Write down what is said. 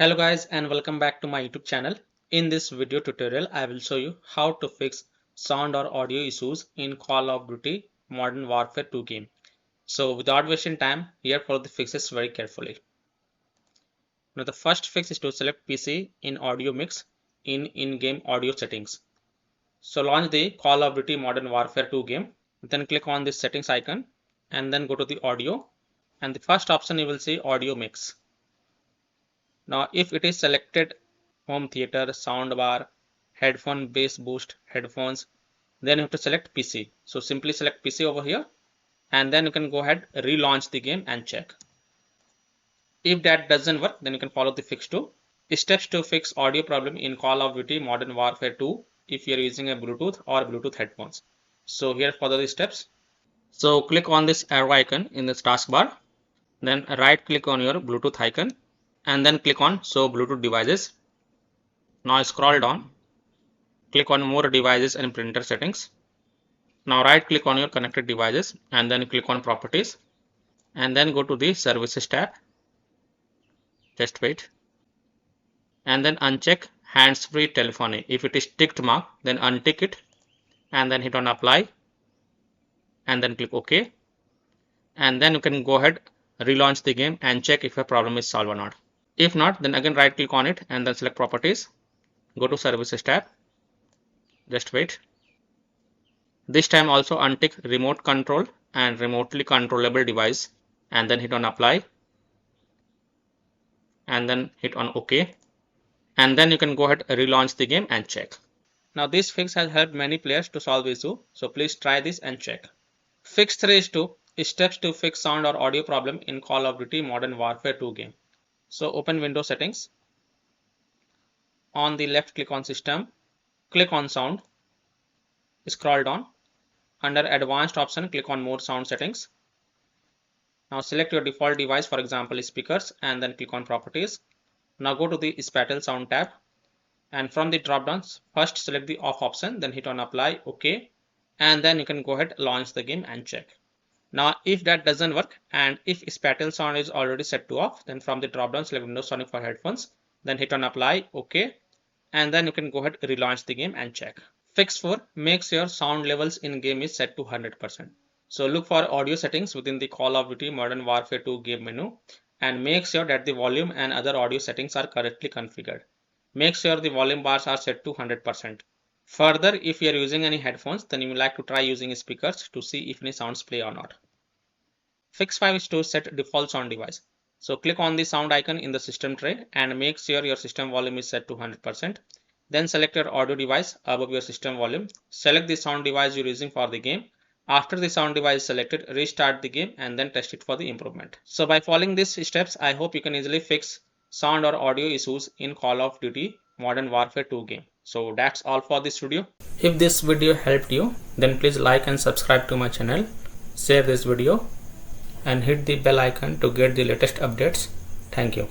Hello guys and welcome back to my YouTube channel. In this video tutorial I will show you how to fix sound or audio issues in Call of Duty Modern Warfare 2 game. So without wasting time, here follow the fixes very carefully. Now the first fix is to select PC in audio mix in-game audio settings. So launch the Call of Duty Modern Warfare 2 game, then click on this settings icon and then go to the audio, and the first option you will see audio mix. Now if it is selected home theater, soundbar, headphone, bass boost, headphones, then you have to select PC. So simply select PC over here and then you can go ahead, relaunch the game and check. If that doesn't work, then you can follow the fix 2. Steps to fix audio problem in Call of Duty Modern Warfare 2 if you are using a Bluetooth or Bluetooth headphones. So here follow the steps. So click on this arrow icon in this taskbar, then right click on your Bluetooth icon and then click on show Bluetooth devices. Now scroll down, click on more devices and printer settings. Now right click on your connected devices and then click on properties and then go to the services tab. Just wait and then uncheck hands-free telephony. If it is ticked mark, then untick it and then hit on apply and then click OK, and then you can go ahead, relaunch the game and check if a problem is solved or not. If not, then again right click on it and then select properties, go to services tab, just wait. This time also untick remote control and remotely controllable device and then hit on apply and then hit on OK, and then you can go ahead, relaunch the game and check. Now this fix has helped many players to solve the issue, so please try this and check. Fix 3 is steps to fix sound or audio problem in Call of Duty Modern Warfare 2 game. So open Windows settings. On the left click on system, click on sound, scroll down. Under advanced option click on more sound settings. Now select your default device, for example speakers, and then click on properties. Now go to the spatial sound tab and from the drop downs first select the off option, then hit on apply, OK, and then you can go ahead, launch the game and check. Now if that doesn't work and if spatial sound is already set to off, then from the drop down select Windows Sonic for headphones, then hit on apply, OK, and then you can go ahead, relaunch the game and check. Fix 4, make sure sound levels in game is set to 100%. So look for audio settings within the Call of Duty Modern Warfare 2 game menu and make sure that the volume and other audio settings are correctly configured. Make sure the volume bars are set to 100%. Further, if you are using any headphones, then you would like to try using speakers to see if any sounds play or not. Fix 5 is to set default sound device. So click on the sound icon in the system tray and make sure your system volume is set to 100%. Then select your audio device above your system volume. Select the sound device you're using for the game. After the sound device is selected, restart the game and then test it for the improvement. So by following these steps, I hope you can easily fix sound or audio issues in Call of Duty Modern Warfare 2 game. So that's all for this video. If this video helped you, then please like and subscribe to my channel, share this video and hit the bell icon to get the latest updates. Thank you.